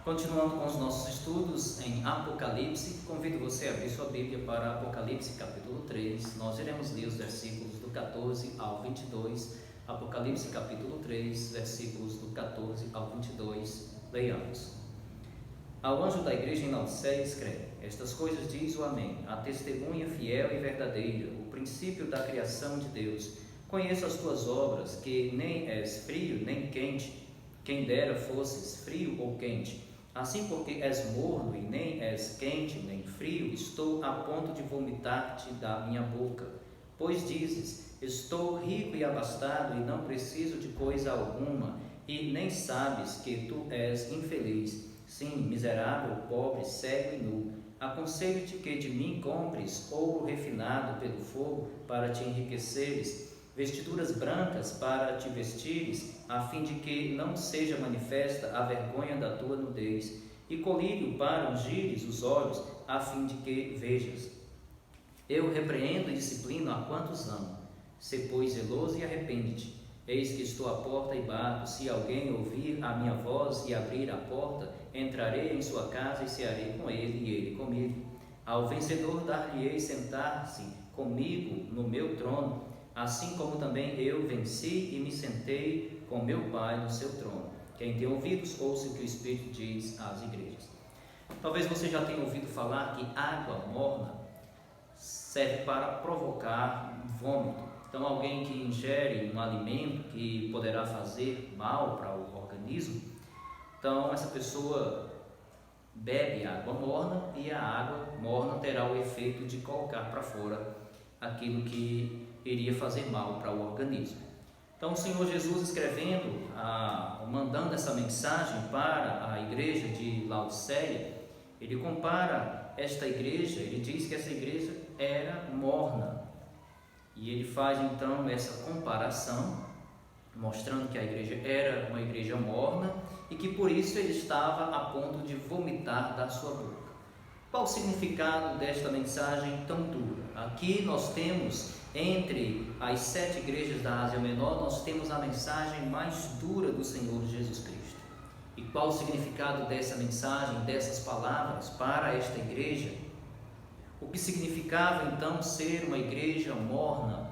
Continuando com os nossos estudos em Apocalipse, convido você a abrir sua Bíblia para Apocalipse capítulo 3. Nós iremos ler os versículos do 14 ao 22. Apocalipse capítulo 3, versículos do 14 ao 22. Leiamos. Ao anjo da igreja em Laodiceia escreve: Estas coisas diz o Amém, a testemunha fiel e verdadeira, o princípio da criação de Deus. Conheço as tuas obras, que nem és frio nem quente. Quem dera fosses frio ou quente. Assim, porque és morno e nem és quente nem frio, estou a ponto de vomitar-te da minha boca. Pois dizes: estou rico e abastado e não preciso de coisa alguma, e nem sabes que tu és infeliz. Sim, miserável, pobre, cego e nu. Aconselho-te que de mim compres ouro refinado pelo fogo para te enriqueceres, vestiduras brancas para te vestires, a fim de que não seja manifesta a vergonha da tua nudez, e colírio para ungires os olhos, a fim de que vejas. Eu repreendo e disciplino a quantos amo. Sê, pois, zeloso e arrepende-te. Eis que estou à porta e bato. Se alguém ouvir a minha voz e abrir a porta, entrarei em sua casa e cearei com ele e ele comigo. Ao vencedor dar-lhe-ei sentar-se comigo no meu trono, assim como também eu venci e me sentei com meu Pai no seu trono. Quem tem ouvidos, ouça o que o Espírito diz às igrejas. Talvez você já tenha ouvido falar que água morna serve para provocar vômito. Então, alguém que ingere um alimento que poderá fazer mal para o organismo, então essa pessoa bebe água morna e a água morna terá o efeito de colocar para fora aquilo que iria fazer mal para o organismo. Então o Senhor Jesus, escrevendo, mandando essa mensagem para a igreja de Laodiceia, ele compara esta igreja, ele diz que essa igreja era morna, e ele faz então essa comparação, mostrando que a igreja era uma igreja morna e que por isso ele estava a ponto de vomitar da sua boca. Qual o significado desta mensagem tão dura? Aqui nós temos, entre as 7 igrejas da Ásia Menor, nós temos a mensagem mais dura do Senhor Jesus Cristo. E qual o significado dessa mensagem, dessas palavras para esta igreja? O que significava então ser uma igreja morna?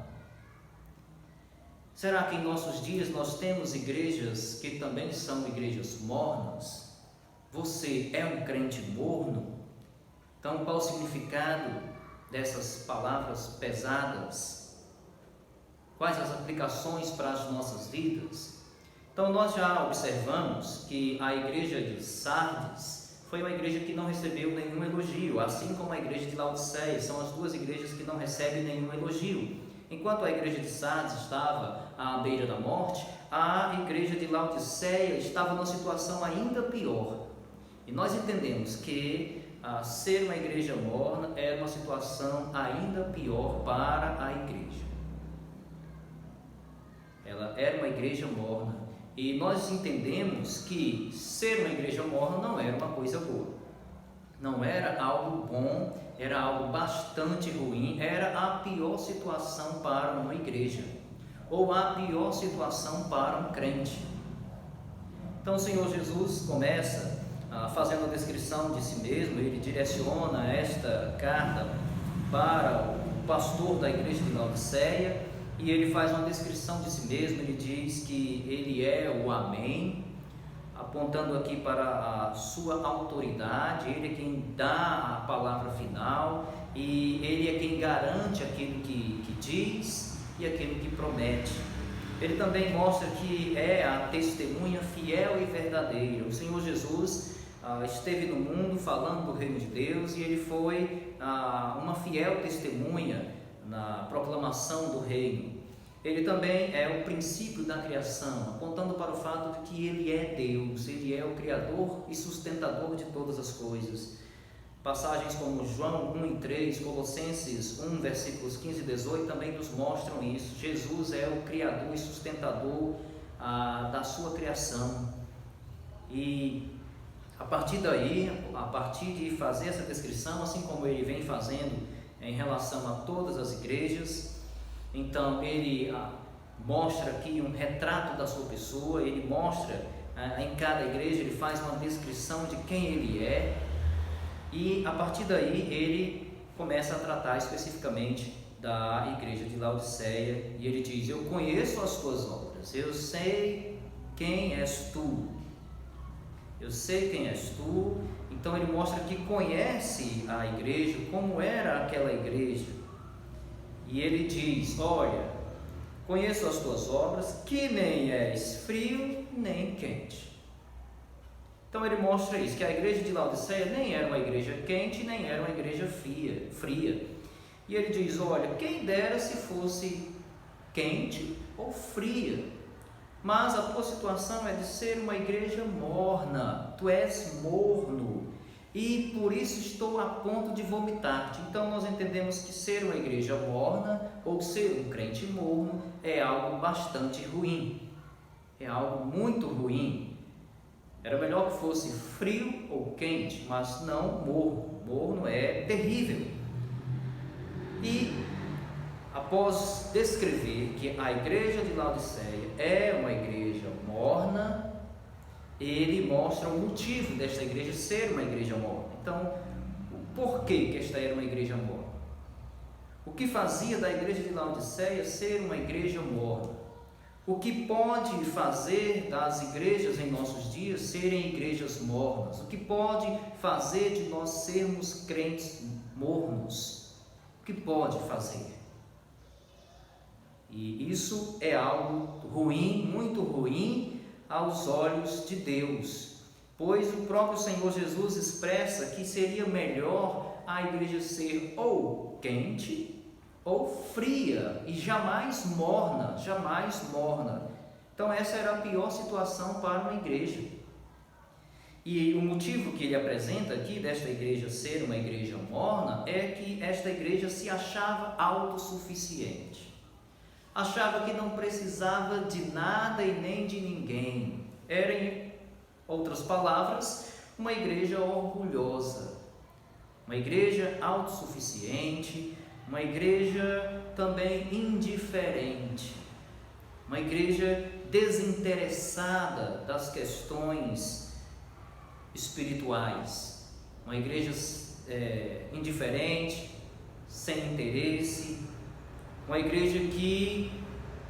Será que em nossos dias nós temos igrejas que também são igrejas mornas? Você é um crente morno? Então, qual o significado dessas palavras pesadas? Quais as aplicações para as nossas vidas? Então, nós já observamos que a igreja de Sardes foi uma igreja que não recebeu nenhum elogio, assim como a igreja de Laodiceia. São as duas igrejas que não recebem nenhum elogio. Enquanto a igreja de Sardes estava à beira da morte, a igreja de Laodiceia estava numa situação ainda pior. E nós entendemos que ser uma igreja morna era uma situação ainda pior para a igreja. Ela era uma igreja morna. E nós entendemos que ser uma igreja morna não era uma coisa boa. Não era algo bom, era algo bastante ruim, era a pior situação para uma igreja, ou a pior situação para um crente. Então o Senhor Jesus começa fazendo a descrição de si mesmo. Ele direciona esta carta para o pastor da igreja de Laodiceia, e ele faz uma descrição de si mesmo. Ele diz que ele é o Amém, apontando aqui para a sua autoridade. Ele é quem dá a palavra final, e ele é quem garante aquilo que diz e aquilo que promete. Ele também mostra que é a testemunha fiel e verdadeira. O Senhor Jesus esteve no mundo falando do reino de Deus, e ele foi uma fiel testemunha na proclamação do reino. Ele também é o princípio da criação, apontando para o fato de que ele é Deus, ele é o Criador e sustentador de todas as coisas. Passagens como João 1:3, Colossenses 1, versículos 15 e 18 também nos mostram isso. Jesus é o Criador e sustentador da sua criação. E a partir daí, a partir de fazer essa descrição, assim como ele vem fazendo em relação a todas as igrejas, então ele mostra aqui um retrato da sua pessoa. Ele mostra em cada igreja ele faz uma descrição de quem ele é, e a partir daí ele começa a tratar especificamente da igreja de Laodiceia, e ele diz: eu conheço as tuas obras, eu sei quem és tu, eu sei quem és tu. Então ele mostra que conhece a igreja, como era aquela igreja, e ele diz: olha, conheço as tuas obras, que nem és frio nem quente. Então ele mostra isso, que a igreja de Laodiceia nem era uma igreja quente, nem era uma igreja fria. E ele diz: olha, quem dera se fosse quente ou fria, mas a tua situação é de ser uma igreja morna, tu és morno, e por isso estou a ponto de vomitar-te. Então nós entendemos que ser uma igreja morna, ou ser um crente morno, é algo bastante ruim, é algo muito ruim. Era melhor que fosse frio ou quente, mas não morno. Morno é terrível. E após descrever que a igreja de Laodiceia é uma igreja morna, ele mostra o motivo desta igreja ser uma igreja morna. Então, por que esta era uma igreja morna? O que fazia da igreja de Laodiceia ser uma igreja morna? O que pode fazer das igrejas em nossos dias serem igrejas mornas? O que pode fazer de nós sermos crentes mornos? O que pode fazer? E isso é algo ruim, muito ruim aos olhos de Deus, pois o próprio Senhor Jesus expressa que seria melhor a igreja ser ou quente ou fria, e jamais morna, Então essa era a pior situação para uma igreja. E o motivo que ele apresenta aqui desta igreja ser uma igreja morna é que esta igreja se achava autossuficiente, achava que não precisava de nada e nem de ninguém. Era, em outras palavras, uma igreja orgulhosa, uma igreja autossuficiente, uma igreja também indiferente, uma igreja desinteressada das questões espirituais, uma igreja indiferente, sem interesse, uma igreja que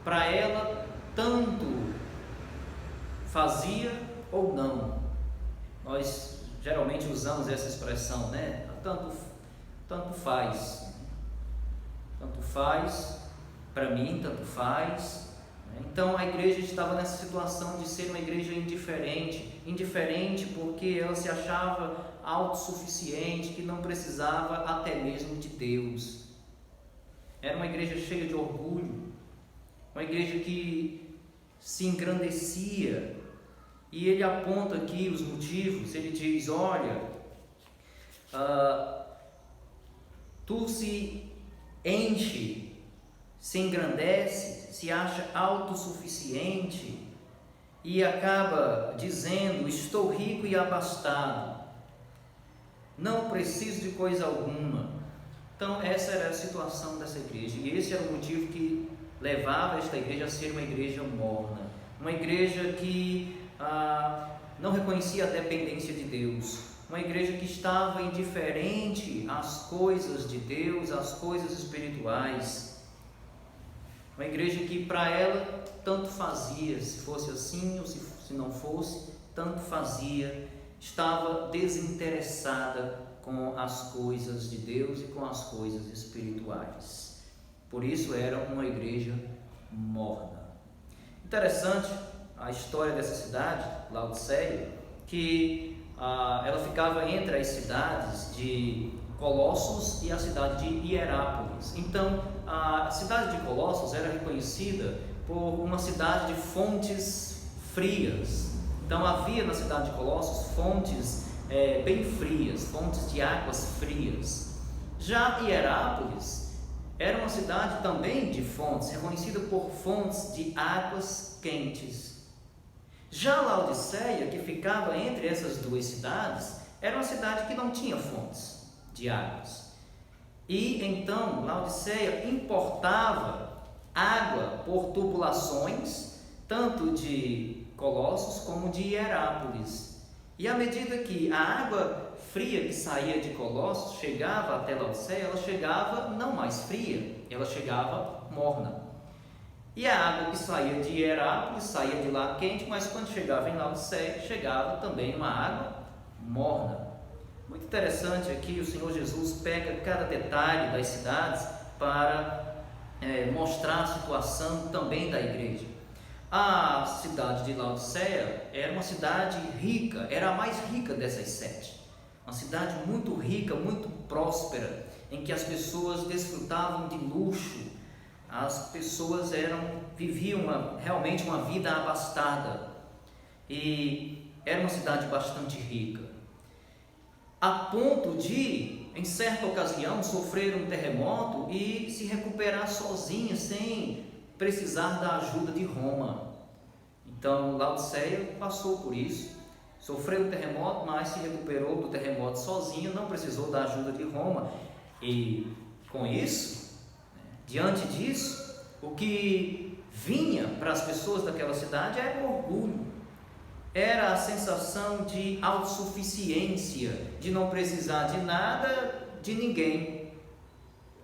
para ela tanto fazia ou não. Nós geralmente usamos essa expressão, né? Tanto faz. Tanto faz, para mim tanto faz. Então a igreja estava nessa situação de ser uma igreja indiferente porque ela se achava autossuficiente, que não precisava até mesmo de Deus. Era uma igreja cheia de orgulho, uma igreja que se engrandecia, e ele aponta aqui os motivos. Ele diz: olha, tu se enche, se engrandece, se acha autossuficiente e acaba dizendo: estou rico e abastado, não preciso de coisa alguma. Então essa era a situação dessa igreja, e esse era o motivo que levava esta igreja a ser uma igreja morna, uma igreja que não reconhecia a dependência de Deus, uma igreja que estava indiferente às coisas de Deus, às coisas espirituais, uma igreja que para ela tanto fazia, se fosse assim ou se não fosse, tanto fazia, estava desinteressada com as coisas de Deus e com as coisas espirituais. Por isso era uma igreja morna. Interessante a história dessa cidade, Laodiceia, que ela ficava entre as cidades de Colossos e a cidade de Hierápolis. Então a cidade de Colossos era reconhecida por uma cidade de fontes frias. Então havia na cidade de Colossos fontes bem frias, fontes de águas frias. Já Hierápolis era uma cidade também de fontes, reconhecida por fontes de águas quentes. Já Laodiceia, que ficava entre essas duas cidades, era uma cidade que não tinha fontes de águas. E então Laodiceia importava água por tubulações, tanto de Colossos como de Hierápolis. E à medida que a água fria que saía de Colossos chegava até Laodiceia, ela chegava não mais fria, ela chegava morna. E a água que saía de Hierápolis saía de lá quente, mas quando chegava em Laodiceia, chegava também uma água morna. Muito interessante aqui, o Senhor Jesus pega cada detalhe das cidades para mostrar a situação também da igreja. A cidade de Laodiceia era uma cidade rica, era a mais rica dessas 7. Uma cidade muito rica, muito próspera, em que as pessoas desfrutavam de luxo, as pessoas viviam realmente uma vida abastada, e era uma cidade bastante rica, a ponto de, em certa ocasião, sofrer um terremoto e se recuperar sozinha, sem precisar da ajuda de Roma. Então, Laodiceia passou por isso, sofreu um terremoto, mas se recuperou do terremoto sozinha, não precisou da ajuda de Roma. E com isso, diante disso, o que vinha para as pessoas daquela cidade era o orgulho, era a sensação de autossuficiência, de não precisar de nada, de ninguém.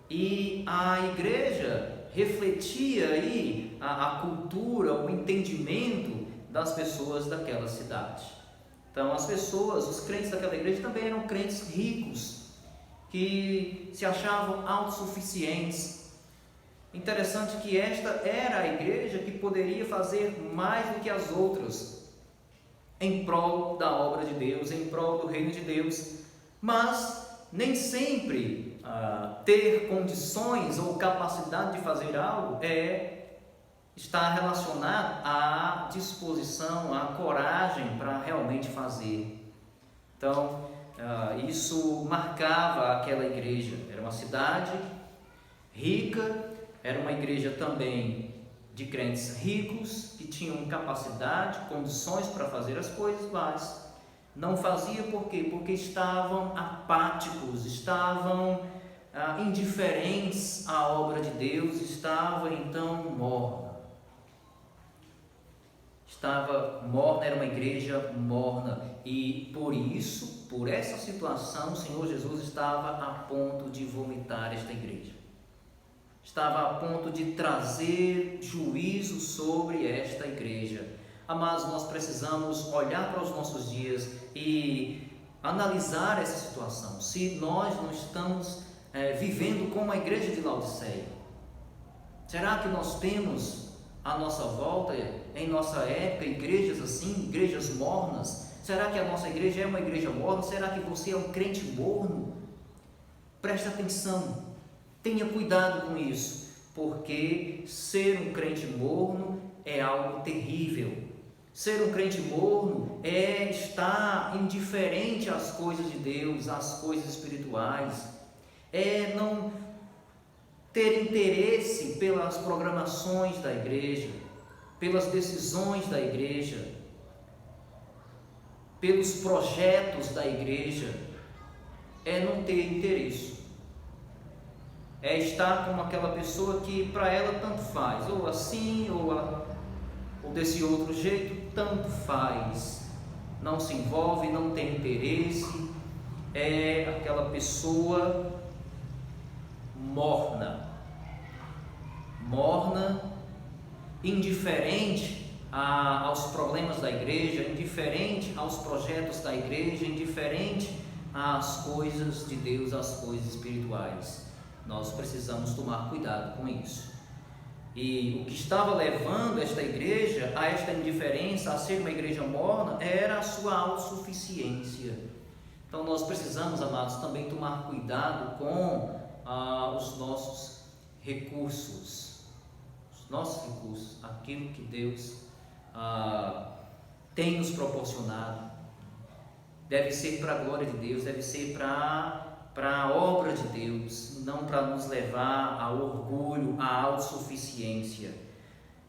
E a igreja refletia aí a cultura, o entendimento das pessoas daquela cidade. Então as pessoas, os crentes daquela igreja também eram crentes ricos, que se achavam autossuficientes. Interessante que esta era a igreja que poderia fazer mais do que as outras em prol da obra de Deus, em prol do reino de Deus, mas nem sempre ter condições ou capacidade de fazer algo está relacionado à disposição, à coragem para realmente fazer. Então, isso marcava aquela igreja. Era uma cidade rica, era uma igreja também de crentes ricos, que tinham capacidade, condições para fazer as coisas, mas não fazia por quê? Porque estavam apáticos, estavam indiferentes à obra de Deus, estava então morna. Estava morna, era uma igreja morna, e por isso, por essa situação, o Senhor Jesus estava a ponto de vomitar esta igreja. Estava a ponto de trazer juízo sobre esta igreja. Amados, nós precisamos olhar para os nossos dias e analisar essa situação. Se nós não estamos vivendo como a igreja de Laodiceia, será que nós temos à nossa volta, em nossa época, igrejas assim, igrejas mornas? Será que a nossa igreja é uma igreja morna? Será que você é um crente morno? Preste atenção, tenha cuidado com isso, porque ser um crente morno é algo terrível. Ser um crente morno é estar indiferente às coisas de Deus, às coisas espirituais, é não ter interesse pelas programações da igreja, pelas decisões da igreja, pelos projetos da igreja, é não ter interesse. É estar como aquela pessoa que para ela tanto faz, ou assim, ou desse outro jeito, tanto faz, não se envolve, não tem interesse, é aquela pessoa morna, indiferente aos problemas da igreja, indiferente aos projetos da igreja, indiferente às coisas de Deus, às coisas espirituais. Nós precisamos tomar cuidado com isso. E o que estava levando esta igreja a esta indiferença, a ser uma igreja morna, era a sua autossuficiência. Então nós precisamos, amados, também tomar cuidado com os nossos recursos. Os nossos recursos, aquilo que Deus tem nos proporcionado, deve ser para a glória de Deus, deve ser para a obra de Deus, não para nos levar ao orgulho, à autossuficiência.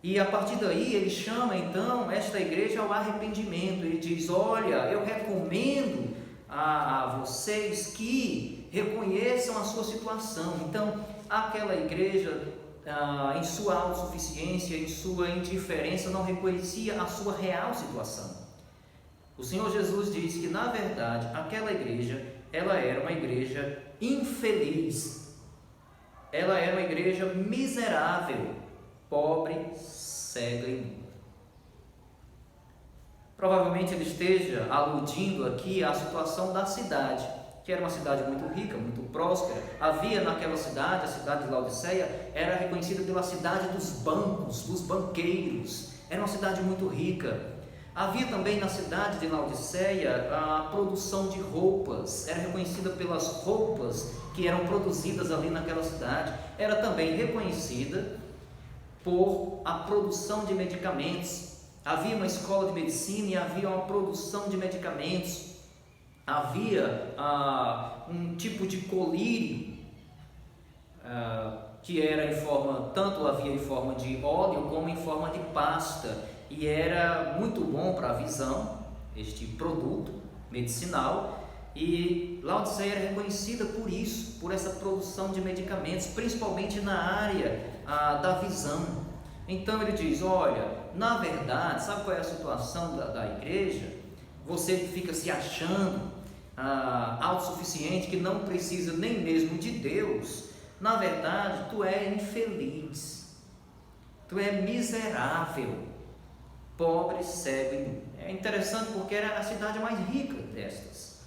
E a partir daí ele chama então esta igreja ao arrependimento. Ele diz: olha, eu recomendo a vocês que reconheçam a sua situação. Então aquela igreja em sua autossuficiência, em sua indiferença, não reconhecia a sua real situação. O Senhor Jesus diz que, na verdade, aquela igreja, ela era uma igreja infeliz. Ela era uma igreja miserável, pobre, cega e nua. Provavelmente ele esteja aludindo aqui à situação da cidade, que era uma cidade muito rica, muito próspera. Havia naquela cidade, a cidade de Laodiceia, era reconhecida pela cidade dos bancos, dos banqueiros. Era uma cidade muito rica. Havia também na cidade de Laodiceia a produção de roupas, era reconhecida pelas roupas que eram produzidas ali naquela cidade. Era também reconhecida por a produção de medicamentos. Havia uma escola de medicina e havia uma produção de medicamentos. Havia um tipo de colírio que era em forma, tanto havia em forma de óleo como em forma de pasta. E era muito bom para a visão, este produto medicinal, e Laodiceia era reconhecida por isso, por essa produção de medicamentos, principalmente na área da visão. Então ele diz, olha, na verdade, sabe qual é a situação da igreja? Você fica se achando autossuficiente, que não precisa nem mesmo de Deus. Na verdade, tu é infeliz, tu é miserável, pobre, cego e nu. É interessante porque era a cidade mais rica destas.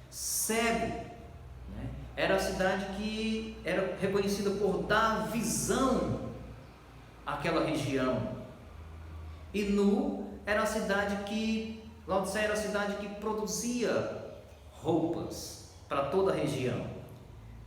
Cego, né? Era a cidade que era reconhecida por dar visão àquela região. E nu era a cidade que, Laodiceia era a cidade que produzia roupas para toda a região.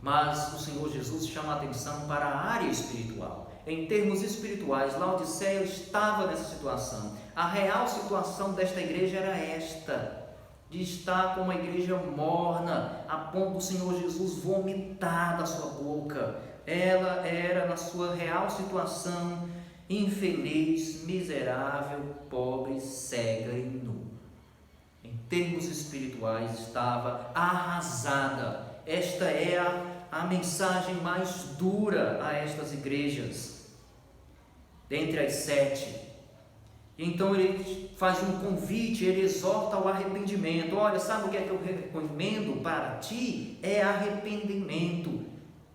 Mas o Senhor Jesus chama a atenção para a área espiritual. Em termos espirituais, Laodiceia estava nessa situação. A real situação desta igreja era esta, de estar como uma igreja morna, a ponto do Senhor Jesus vomitar da sua boca. Ela era, na sua real situação, infeliz, miserável, pobre, cega e nu. Em termos espirituais, estava arrasada. Esta é a mensagem mais dura a estas igrejas, dentre as 7. Então ele faz um convite, ele exorta ao arrependimento. Olha, sabe o que é que eu recomendo para ti? É arrependimento,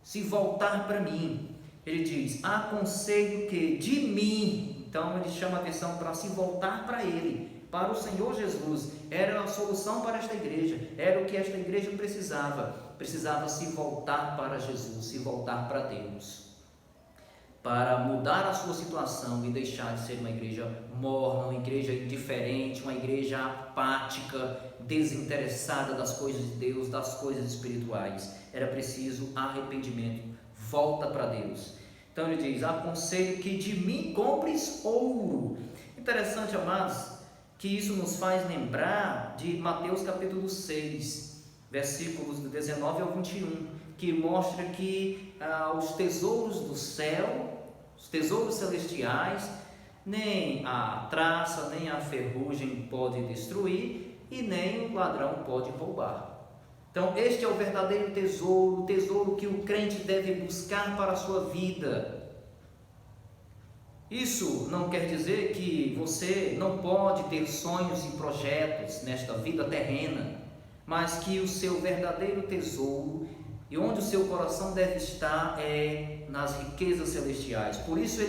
se voltar para mim. Ele diz, aconselho que de mim. Então ele chama a atenção para se voltar para ele, para o Senhor Jesus. Era a solução para esta igreja, era o que esta igreja precisava se voltar para Jesus, se voltar para Deus, para mudar a sua situação e deixar de ser uma igreja morna, uma igreja indiferente, uma igreja apática, desinteressada das coisas de Deus, das coisas espirituais. Era preciso arrependimento, volta para Deus. Então ele diz, aconselho que de mim compres ouro. Interessante, amados, que isso nos faz lembrar de Mateus capítulo 6, versículos 19 ao 21, que mostra que os tesouros do céu, os tesouros celestiais, nem a traça, nem a ferrugem pode destruir, e nem o ladrão pode roubar. Então este é o verdadeiro tesouro, o tesouro que o crente deve buscar para a sua vida. Isso não quer dizer que você não pode ter sonhos e projetos nesta vida terrena, mas que o seu verdadeiro tesouro e onde o seu coração deve estar é nas riquezas celestiais. Por isso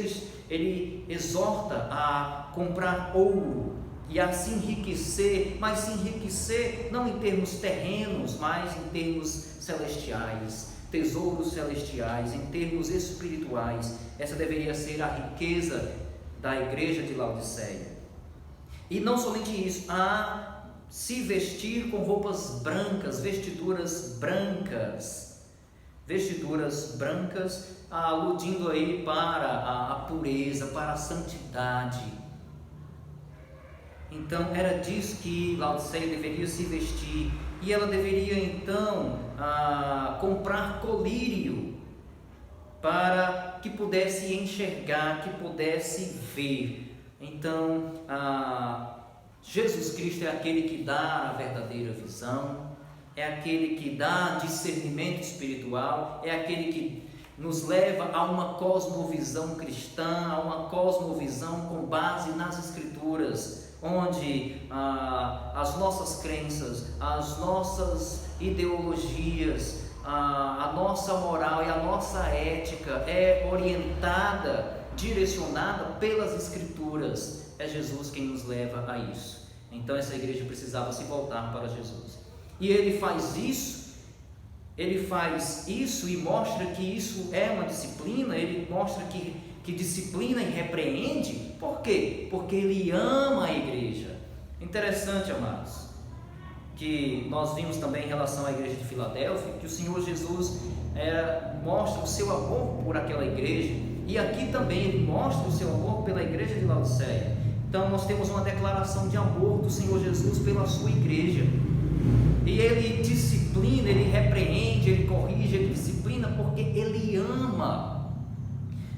ele exorta a comprar ouro e a se enriquecer, mas se enriquecer não em termos terrenos, mas em termos celestiais, tesouros celestiais, em termos espirituais. Essa deveria ser a riqueza da igreja de Laodiceia. E não somente isso, a se vestir com roupas brancas, vestiduras brancas, aludindo aí para a pureza, para a santidade. Então era disso que Laodiceia deveria se vestir, e ela deveria então comprar colírio para que pudesse enxergar, que pudesse ver. Então Jesus Cristo é aquele que dá a verdadeira visão, é aquele que dá discernimento espiritual, é aquele que nos leva a uma cosmovisão cristã, a uma cosmovisão com base nas Escrituras, onde as nossas crenças, as nossas ideologias, a nossa moral e a nossa ética é orientada, direcionada pelas Escrituras. É Jesus quem nos leva a isso. Então essa igreja precisava se voltar para Jesus. E ele faz isso e mostra que isso é uma disciplina, ele mostra que disciplina e repreende. Por quê? Porque ele ama a igreja. Interessante, amados, que nós vimos também em relação à igreja de Filadélfia, que o Senhor Jesus mostra o seu amor por aquela igreja, e aqui também ele mostra o seu amor pela igreja de Laodiceia. Então nós temos uma declaração de amor do Senhor Jesus pela sua igreja, e ele disciplina, ele repreende, ele corrige, ele disciplina porque ele ama.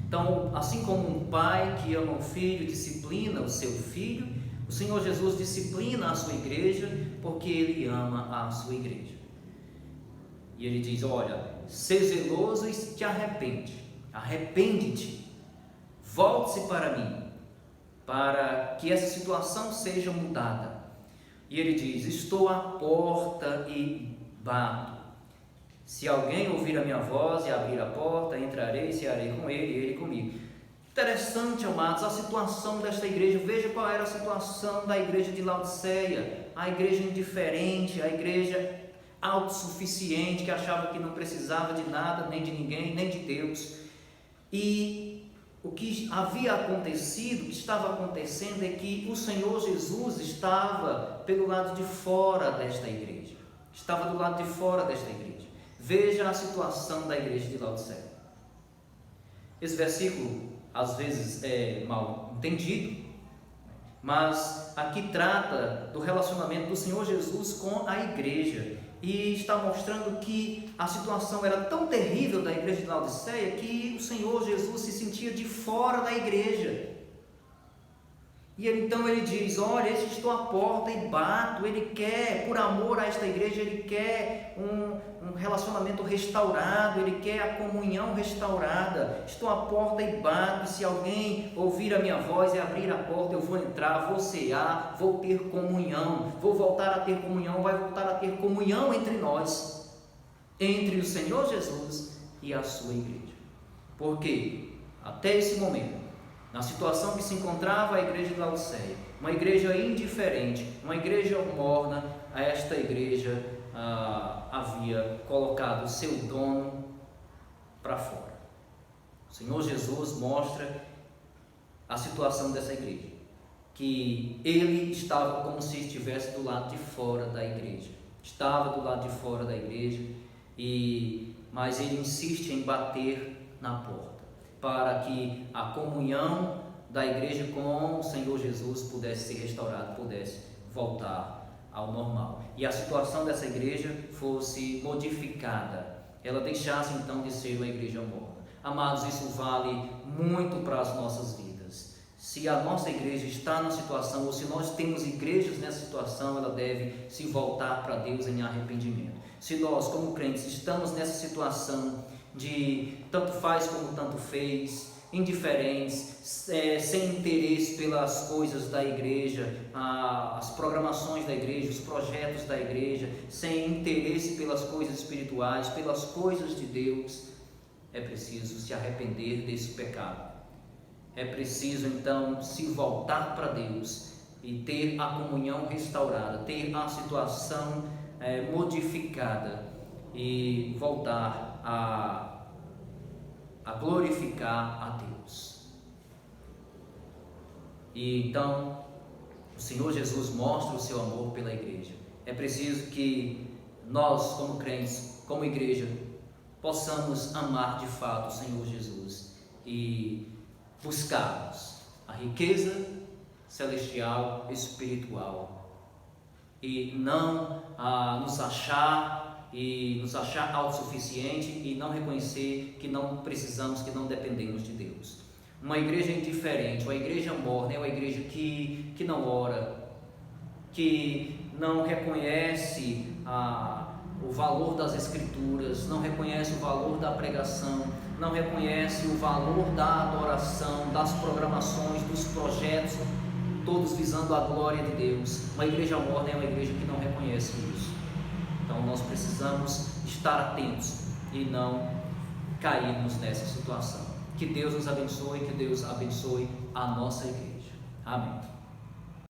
Então, assim como um pai que ama o filho, disciplina o seu filho, o Senhor Jesus disciplina a sua igreja porque ele ama a sua igreja. E ele diz: olha, sê zeloso e te arrepende-te, volte-se para mim, para que essa situação seja mudada. E ele diz: estou à porta e bato. Se alguém ouvir a minha voz e abrir a porta, entrarei e cearei com ele e ele comigo. Interessante, amados, a situação desta igreja. Veja qual era a situação da igreja de Laodiceia. A igreja indiferente, a igreja autossuficiente, que achava que não precisava de nada, nem de ninguém, nem de Deus. E o que havia acontecido, o que estava acontecendo é que o Senhor Jesus estava pelo lado de fora desta igreja. Estava do lado de fora desta igreja. Veja a situação da igreja de Laodiceia. Esse versículo às vezes é mal entendido, mas aqui trata do relacionamento do Senhor Jesus com a igreja, e está mostrando que a situação era tão terrível da igreja de Laodiceia que o Senhor Jesus se sentia de fora da igreja. E então ele diz: olha, estou à porta e bato. Ele quer, por amor a esta igreja, ele quer um relacionamento restaurado, ele quer a comunhão restaurada. Estou à porta e bato, se alguém ouvir a minha voz e abrir a porta, eu vou entrar, vou cear, vou ter comunhão, vou voltar a ter comunhão, vai voltar a ter comunhão entre nós, entre o Senhor Jesus e a sua igreja. Porque até esse momento, na situação que se encontrava a igreja de Laodiceia, uma igreja indiferente, uma igreja morna, esta igreja havia colocado o seu dono para fora. O Senhor Jesus mostra a situação dessa igreja, que ele estava como se estivesse do lado de fora da igreja, estava do lado de fora da igreja, mas ele insiste em bater na porta, para que a comunhão da igreja com o Senhor Jesus pudesse ser restaurada, pudesse voltar ao normal, e a situação dessa igreja fosse modificada, ela deixasse então de ser uma igreja morna. Amados, isso vale muito para as nossas vidas. Se a nossa igreja está na situação, ou se nós temos igrejas nessa situação, ela deve se voltar para Deus em arrependimento. Se nós, como crentes, estamos nessa situação de tanto faz como tanto fez, indiferentes, sem interesse pelas coisas da igreja, as programações da igreja, os projetos da igreja, sem interesse pelas coisas espirituais, pelas coisas de Deus, é preciso se arrepender desse pecado. É preciso então se voltar para Deus e ter a comunhão restaurada, ter a situação modificada e voltar a glorificar a Deus. E então o Senhor Jesus mostra o seu amor pela igreja. É preciso que nós, como crentes, como igreja, possamos amar de fato o Senhor Jesus e buscarmos a riqueza celestial, espiritual, e não nos achar autossuficiente e não reconhecer que não precisamos, que não dependemos de Deus. Uma igreja indiferente, uma igreja morna, é uma igreja que não ora, que não reconhece o valor das Escrituras, não reconhece o valor da pregação, não reconhece o valor da adoração, das programações, dos projetos, todos visando a glória de Deus. Uma igreja morna é uma igreja que não reconhece isso. Então nós precisamos estar atentos e não cairmos nessa situação. Que Deus nos abençoe, que Deus abençoe a nossa igreja. Amém.